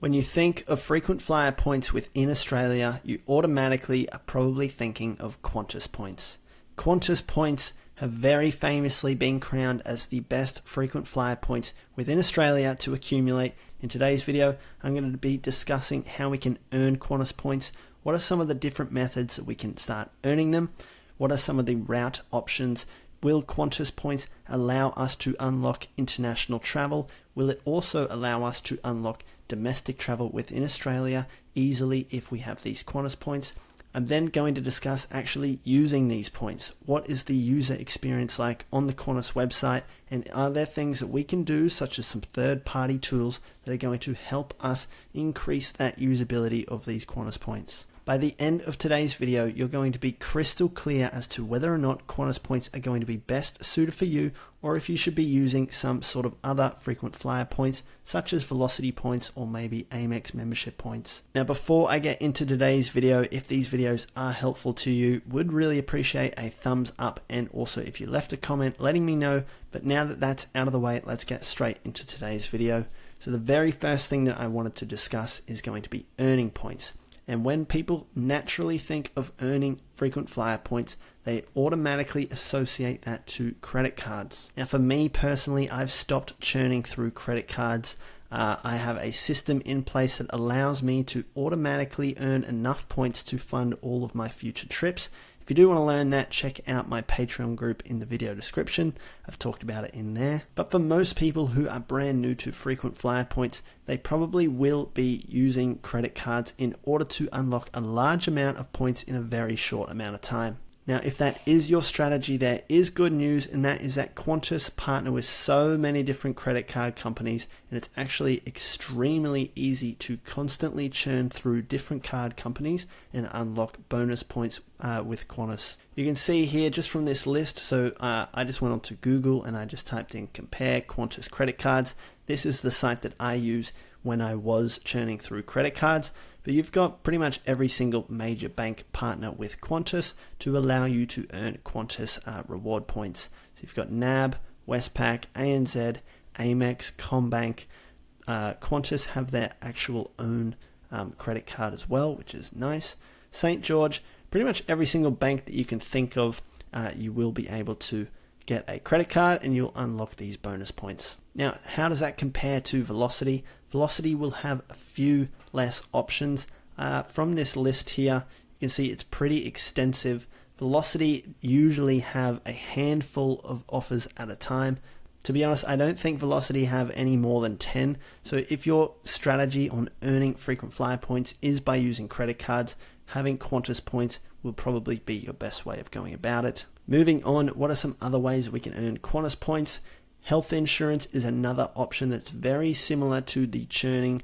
When you think of frequent flyer points within Australia, you automatically are probably thinking of Qantas Points. Qantas Points have very famously been crowned as the best frequent flyer points within Australia to accumulate. In today's video, I'm going to be discussing how we can earn Qantas Points, what are some of the different methods that we can start earning them, what are some of the route options. Will Qantas Points allow us to unlock international travel? Will it also allow us to unlock domestic travel within Australia easily if we have these Qantas Points? I'm then going to discuss actually using these points. What is the user experience like on the Qantas website? And are there things that we can do, such as some third-party tools, that are going to help us increase that usability of these Qantas Points? By the end of today's video, you're going to be crystal clear as to whether or not Qantas Points are going to be best suited for you, or if you should be using some sort of other frequent flyer points, such as Velocity Points or maybe Amex membership points. Now, before I get into today's video, if these videos are helpful to you, would really appreciate a thumbs up, and also if you left a comment letting me know. But now that that's out of the way, let's get straight into today's video. So the very first thing that I wanted to discuss is going to be earning points. And when people naturally think of earning frequent flyer points, they automatically associate that to credit cards. Now, for me personally, I've stopped churning through credit cards. I have a system in place that allows me to automatically earn enough points to fund all of my future trips. If you do want to learn that, check out my Patreon group in the video description. I've talked about it in there. But for most people who are brand new to frequent flyer points, they probably will be using credit cards in order to unlock a large amount of points in a very short amount of time. Now, if that is your strategy, there is good news, and that is that Qantas partner with so many different credit card companies, and it's actually extremely easy to constantly churn through different card companies and unlock bonus points with Qantas. You can see here just from this list, so I just went onto Google and I just typed in compare Qantas credit cards. This is the site that I use when I was churning through credit cards. But you've got pretty much every single major bank partner with Qantas to allow you to earn Qantas reward points. So you've got NAB, Westpac, ANZ, Amex, CommBank. Qantas have their actual own credit card as well, which is nice. St. George, pretty much every single bank that you can think of, you will be able to get a credit card and you'll unlock these bonus points. Now, how does that compare to Velocity? Velocity will have a few less options. From this list here, you can see it's pretty extensive. Velocity usually have a handful of offers at a time. To be honest, I don't think Velocity have any more than 10. So if your strategy on earning frequent flyer points is by using credit cards, having Qantas Points will probably be your best way of going about it. Moving on, what are some other ways we can earn Qantas Points? Health insurance is another option that's very similar to the churning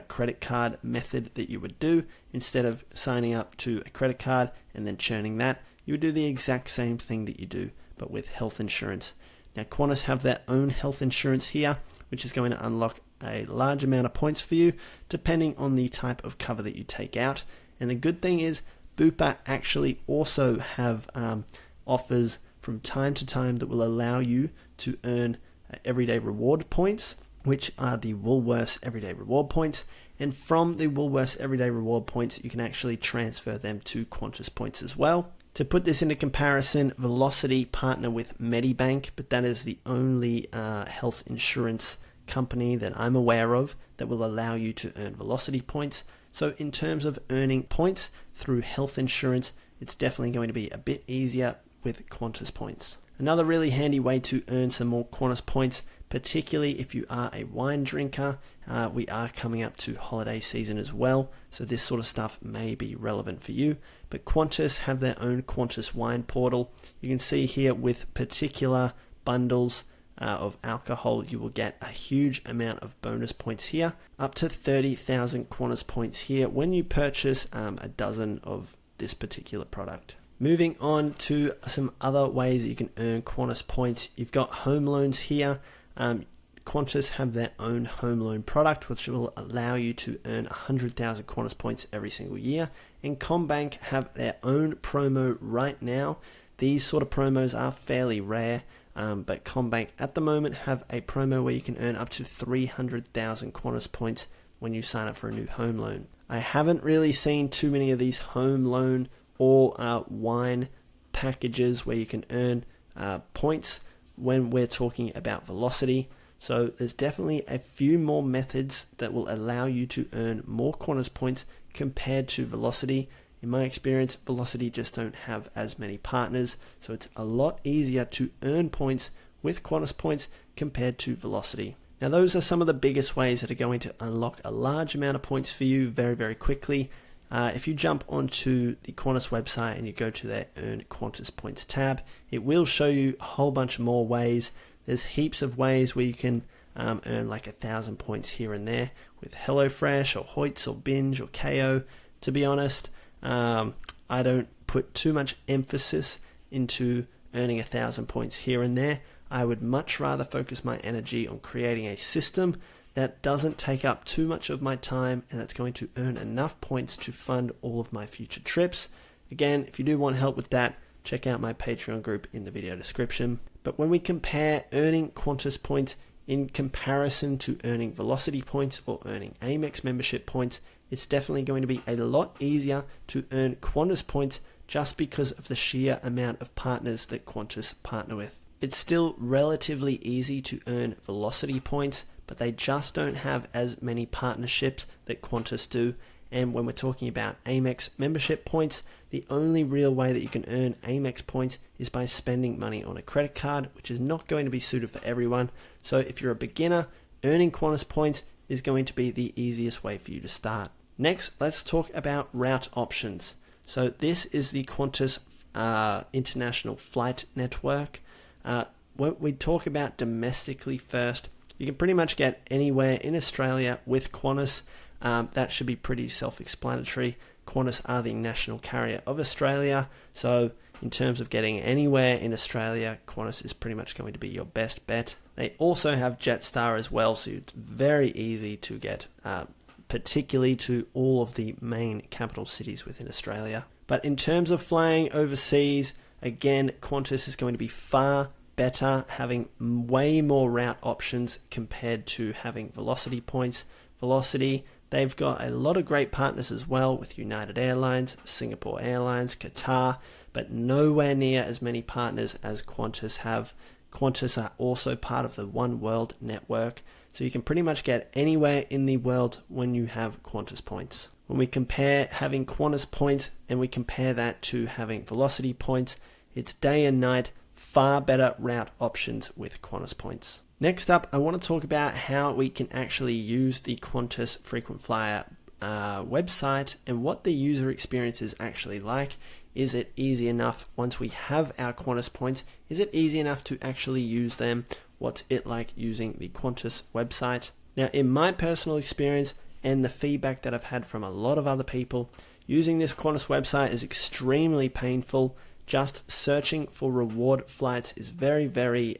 credit card method that you would do. Instead of signing up to a credit card and then churning that, you would do the exact same thing that you do, but with health insurance. Now, Qantas have their own health insurance here, which is going to unlock a large amount of points for you, depending on the type of cover that you take out. And the good thing is, Bupa actually also have offers from time to time that will allow you to earn everyday reward points, which are the Woolworths everyday reward points. And from the Woolworths everyday reward points, you can actually transfer them to Qantas Points as well. To put this into comparison, Velocity partner with Medibank, but that is the only health insurance company that I'm aware of that will allow you to earn Velocity points. So in terms of earning points through health insurance, it's definitely going to be a bit easier with Qantas Points. Another really handy way to earn some more Qantas Points, particularly if you are a wine drinker. We are coming up to holiday season as well, so this sort of stuff may be relevant for you. But Qantas have their own Qantas wine portal. You can see here with particular bundles of alcohol, you will get a huge amount of bonus points here, up to 30,000 Qantas Points here when you purchase a dozen of this particular product. Moving on to some other ways that you can earn Qantas Points. You've got home loans here. Qantas have their own home loan product, which will allow you to earn 100,000 Qantas Points every single year. And CommBank have their own promo right now. These sort of promos are fairly rare, but CommBank at the moment have a promo where you can earn up to 300,000 Qantas Points when you sign up for a new home loan. I haven't really seen too many of these home loan or wine packages where you can earn points when we're talking about velocity. So there's definitely a few more methods that will allow you to earn more Qantas points compared to velocity. In my experience, velocity just don't have as many partners, so it's a lot easier to earn points with Qantas points compared to velocity. Now those are some of the biggest ways that are going to unlock a large amount of points for you very, very quickly. If you jump onto the Qantas website and you go to their Earn Qantas Points tab, it will show you a whole bunch more ways. There's heaps of ways where you can earn like 1,000 points here and there with HelloFresh or Hoyts or Binge or KO. To be honest, I don't put too much emphasis into earning 1,000 points here and there. I would much rather focus my energy on creating a system that doesn't take up too much of my time and that's going to earn enough points to fund all of my future trips. Again, if you do want help with that, check out my Patreon group in the video description. But when we compare earning Qantas points in comparison to earning Velocity points or earning Amex membership points, it's definitely going to be a lot easier to earn Qantas points just because of the sheer amount of partners that Qantas partner with. It's still relatively easy to earn Velocity points, but they just don't have as many partnerships that Qantas do. And when we're talking about Amex membership points, the only real way that you can earn Amex points is by spending money on a credit card, which is not going to be suited for everyone. So if you're a beginner, earning Qantas points is going to be the easiest way for you to start. Next, let's talk about route options. So this is the Qantas International Flight Network. When we talk about domestically first, you can pretty much get anywhere in Australia with Qantas. That should be pretty self-explanatory. Qantas are the national carrier of Australia, so in terms of getting anywhere in Australia, Qantas is pretty much going to be your best bet. They also have Jetstar as well, so it's very easy to get, particularly to all of the main capital cities within Australia. But in terms of flying overseas, again, Qantas is going to be far better, having way more route options compared to having Velocity points. Velocity, they've got a lot of great partners as well with United Airlines, Singapore Airlines, Qatar, but nowhere near as many partners as Qantas have. Qantas are also part of the One World network, so you can pretty much get anywhere in the world when you have Qantas points. When we compare having Qantas points and we compare that to having Velocity points, it's day and night, far better route options with Qantas points. Next up, I want to talk about how we can actually use the Qantas Frequent Flyer website and what the user experience is actually like. Is it easy enough once we have our Qantas points? Is it easy enough to actually use them? What's it like using the Qantas website? Now, in my personal experience and the feedback that I've had from a lot of other people, using this Qantas website is extremely painful. Just searching for reward flights is very, very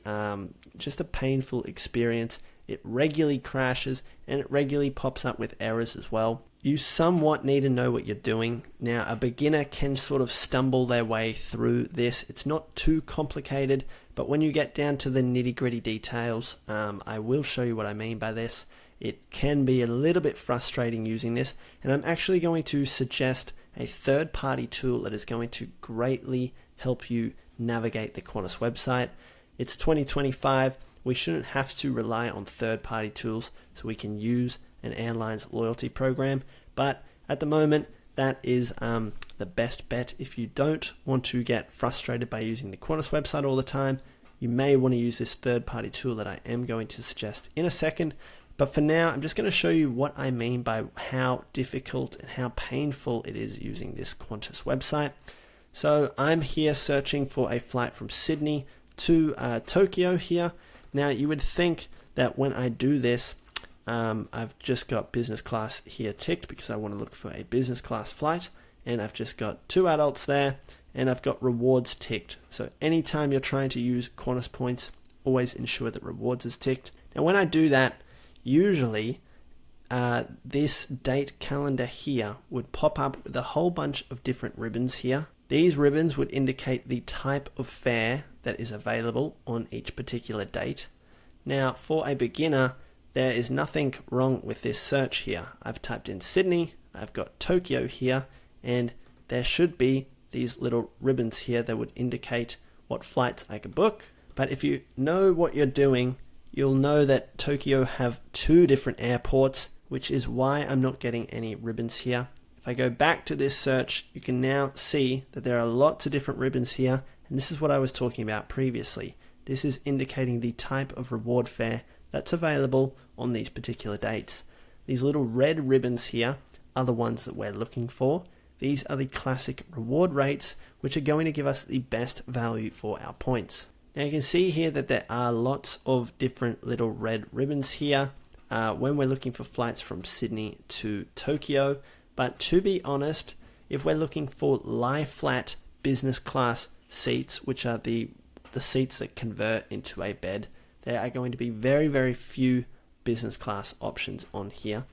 just a painful experience. It regularly crashes and it regularly pops up with errors as well. You somewhat need to know what you're doing. Now, a beginner can sort of stumble their way through this. It's not too complicated, but when you get down to the nitty-gritty details, I will show you what I mean by this. It can be a little bit frustrating using this, and I'm actually going to suggest a third-party tool that is going to greatly help you navigate the Qantas website. It's 2025. We shouldn't have to rely on third-party tools, so we can use an airline's loyalty program. But at the moment, that is the best bet. If you don't want to get frustrated by using the Qantas website all the time, you may want to use this third-party tool that I am going to suggest in a second. But for now, I'm just going to show you what I mean by how difficult and how painful it is using this Qantas website. So I'm here searching for a flight from Sydney to Tokyo here. Now, you would think that when I do this, I've just got business class here ticked because I want to look for a business class flight, and I've just got 2 adults there, and I've got rewards ticked. So anytime you're trying to use Qantas points, always ensure that rewards is ticked. Now, when I do that, usually this date calendar here would pop up with a whole bunch of different ribbons here. These ribbons would indicate the type of fare that is available on each particular date. Now, for a beginner, there is nothing wrong with this search here. I've typed in Sydney, I've got Tokyo here, and there should be these little ribbons here that would indicate what flights I could book. But if you know what you're doing, you'll know that Tokyo have 2 different airports, which is why I'm not getting any ribbons here. If I go back to this search, you can now see that there are lots of different ribbons here, and this is what I was talking about previously. This is indicating the type of reward fare that's available on these particular dates. These little red ribbons here are the ones that we're looking for. These are the classic reward rates, which are going to give us the best value for our points. Now you can see here that there are lots of different little red ribbons here when we're looking for flights from Sydney to Tokyo. But to be honest, if we're looking for lie flat business class seats, which are the seats that convert into a bed, there are going to be very, very few business class options on here.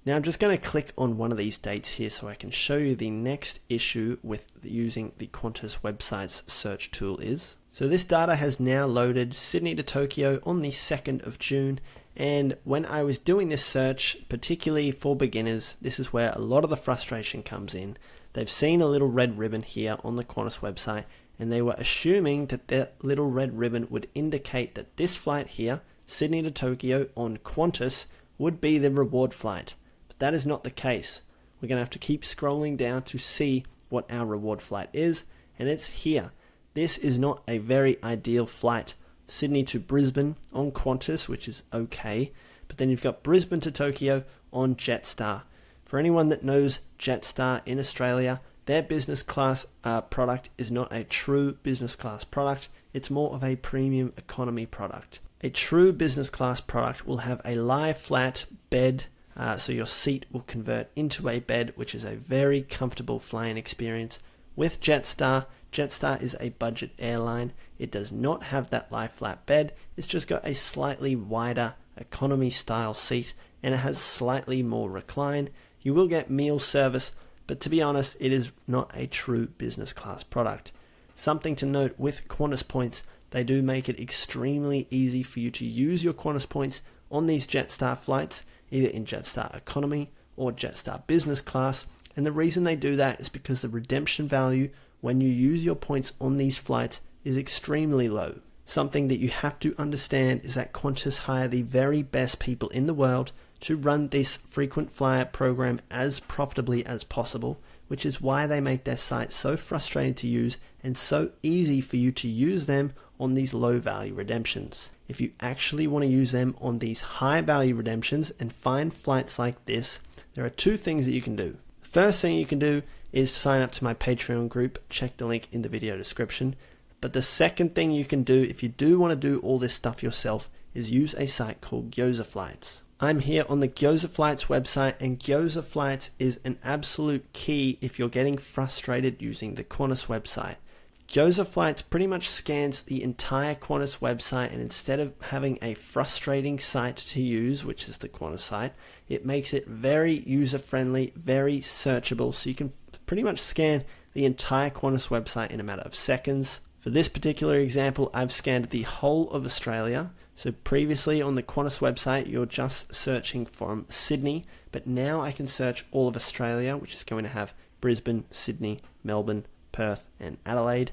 Now I'm just going to click on one of these dates here so I can show you the next issue with using the Qantas website's search tool is. So this data has now loaded Sydney to Tokyo on the 2nd of June. And when I was doing this search, particularly for beginners, this is where a lot of the frustration comes in. They've seen a little red ribbon here on the Qantas website, and they were assuming that that little red ribbon would indicate that this flight here, Sydney to Tokyo on Qantas, would be the reward flight. But that is not the case. We're going to have to keep scrolling down to see what our reward flight is, and it's here. This is not a very ideal flight. Sydney to Brisbane on Qantas, which is okay, but then you've got Brisbane to Tokyo on Jetstar. For anyone that knows Jetstar in Australia, their business class product is not a true business class product. It's more of a premium economy product. A true business class product will have a lie flat bed, so your seat will convert into a bed, which is a very comfortable flying experience. With Jetstar, Jetstar is a budget airline. It does not have that lie flat bed. It's just got a slightly wider economy style seat, and it has slightly more recline. You will get meal service, but to be honest, it is not a true business class product. Something to note with Qantas Points, they do make it extremely easy for you to use your Qantas Points on these Jetstar flights, either in Jetstar Economy or Jetstar Business Class. And the reason they do that is because the redemption value when you use your points on these flights is extremely low. Something that you have to understand is that Qantas hire the very best people in the world to run this frequent flyer program as profitably as possible, which is why they make their site so frustrating to use and so easy for you to use them on these low value redemptions. If you actually want to use them on these high value redemptions and find flights like this, there are 2 things that you can do. The first thing you can do is sign up to my Patreon group. Check the link in the video description. But the second thing you can do if you do want to do all this stuff yourself is use a site called Gyoza Flights. I'm here on the Gyoza Flights website, and Gyoza Flights is an absolute key if you're getting frustrated using the Qantas website. Gyoza Flights pretty much scans the entire Qantas website, and instead of having a frustrating site to use, which is the Qantas site, it makes it very user-friendly, very searchable, so you can pretty much scan the entire Qantas website in a matter of seconds. For this particular example, I've scanned the whole of Australia. So previously on the Qantas website, you're just searching from Sydney, but now I can search all of Australia, which is going to have Brisbane, Sydney, Melbourne, Perth, and Adelaide,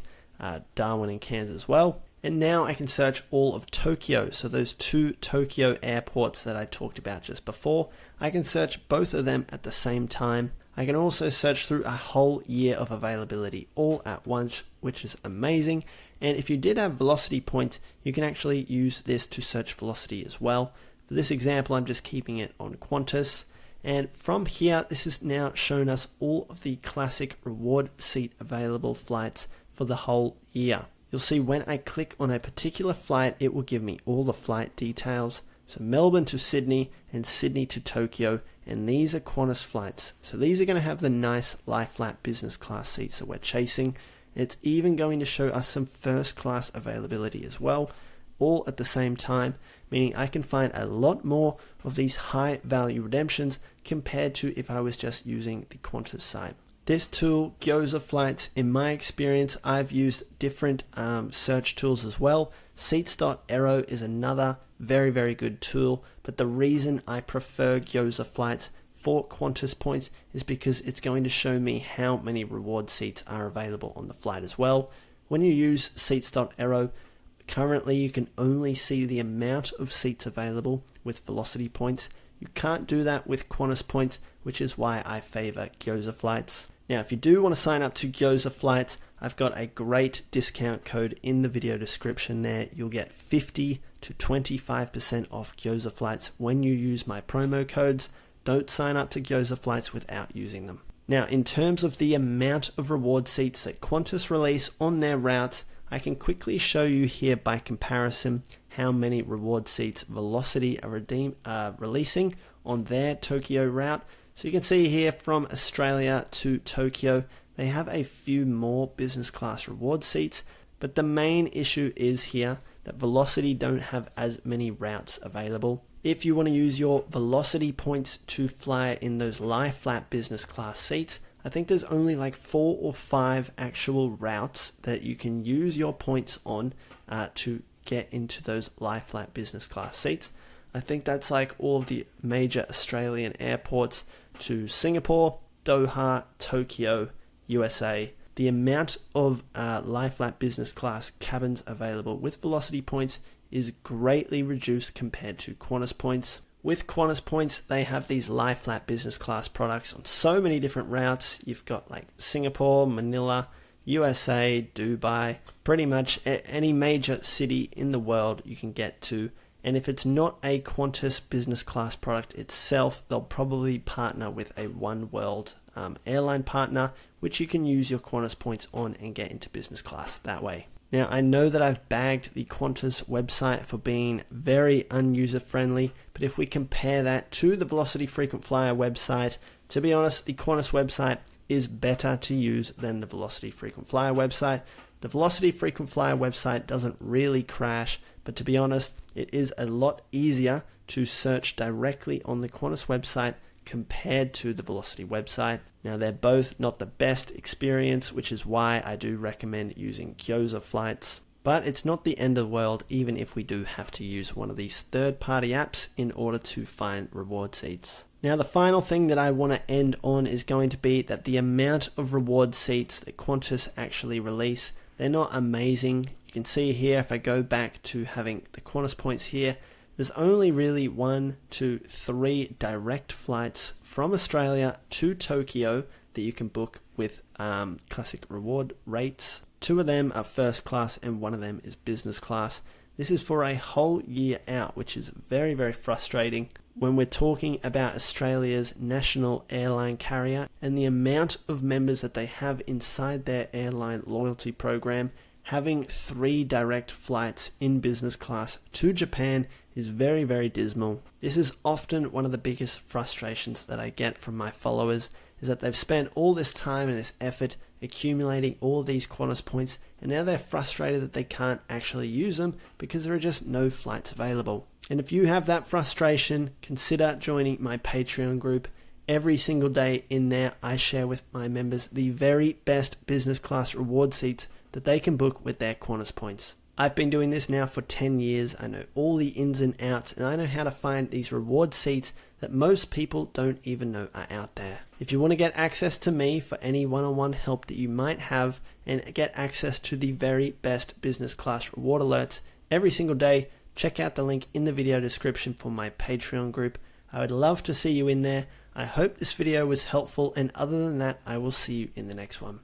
Darwin and Cairns as well. And now I can search all of Tokyo. So those 2 Tokyo airports that I talked about just before, I can search both of them at the same time. I can also search through a whole year of availability all at once, which is amazing. And if you did have velocity points, you can actually use this to search velocity as well. For this example, I'm just keeping it on Qantas. And from here, this has now shown us all of the classic reward seat available flights for the whole year. You'll see when I click on a particular flight, it will give me all the flight details. So Melbourne to Sydney and Sydney to Tokyo, and these are Qantas flights. So these are going to have the nice lie flat business class seats that we're chasing. It's even going to show us some first class availability as well, all at the same time, meaning I can find a lot more of these high value redemptions compared to if I was just using the Qantas site. This tool, Gyoza Flights, in my experience, I've used different search tools as well. Seats.aero is another very good tool, but the reason I prefer Gyoza flights for Qantas Points is because it's going to show me how many reward seats are available on the flight as well. When you use Seats.aero, currently you can only see the amount of seats available with Velocity Points. You can't do that with Qantas Points, which is why I favor Gyoza flights. Now, if you do want to sign up to Gyoza flights, I've got a great discount code in the video description there. You'll get 50 to 25% off Gyoza flights when you use my promo codes. Don't sign up to Gyoza flights without using them. Now, in terms of the amount of reward seats that Qantas release on their routes, I can quickly show you here by comparison how many reward seats Velocity are releasing on their Tokyo route. So you can see here from Australia to Tokyo, they have a few more business class reward seats, but the main issue is here that Velocity don't have as many routes available. If you want to use your Velocity points to fly in those lie flat business class seats, I think there's only like 4 or 5 actual routes that you can use your points on to get into those lie flat business class seats. I think that's like all of the major Australian airports to Singapore, Doha, Tokyo, USA. The amount of lie flat business class cabins available with Velocity Points is greatly reduced compared to Qantas Points. With Qantas Points, they have these lie flat business class products on so many different routes. You've got like Singapore, Manila, USA, Dubai, pretty much any major city in the world you can get to. And if it's not a Qantas business class product itself, they'll probably partner with a One World airline partner, which you can use your Qantas points on and get into business class that way. Now, I know that I've bagged the Qantas website for being very unuser friendly, but if we compare that to the Velocity Frequent Flyer website, to be honest, the Qantas website is better to use than the Velocity Frequent Flyer website. The Velocity Frequent Flyer website doesn't really crash, but to be honest, it is a lot easier to search directly on the Qantas website compared to the Velocity website. Now, they're both not the best experience, which is why I do recommend using Gyoza flights. But it's not the end of the world, even if we do have to use one of these third-party apps in order to find reward seats. Now, the final thing that I want to end on is going to be that the amount of reward seats that Qantas actually release, they're not amazing. You can see here, if I go back to having the Qantas points here, there's only really 1 to 3 direct flights from Australia to Tokyo that you can book with classic reward rates. 2 of them are first class and 1 of them is business class. This is for a whole year out, which is very frustrating when we're talking about Australia's national airline carrier and the amount of members that they have inside their airline loyalty program. Having 3 direct flights in business class to Japan is very dismal. This is often one of the biggest frustrations that I get from my followers, is that they've spent all this time and this effort accumulating all these Qantas points, and now they're frustrated that they can't actually use them because there are just no flights available. And if you have that frustration, consider joining my Patreon group. Every single day in there, I share with my members the very best business class reward seats that they can book with their Qantas points. I've been doing this now for 10 years. I know all the ins and outs, and I know how to find these reward seats that most people don't even know are out there. If you want to get access to me for any one-on-one help that you might have and get access to the very best business class reward alerts every single day, check out the link in the video description for my Patreon group. I would love to see you in there. I hope this video was helpful, and other than that, I will see you in the next one.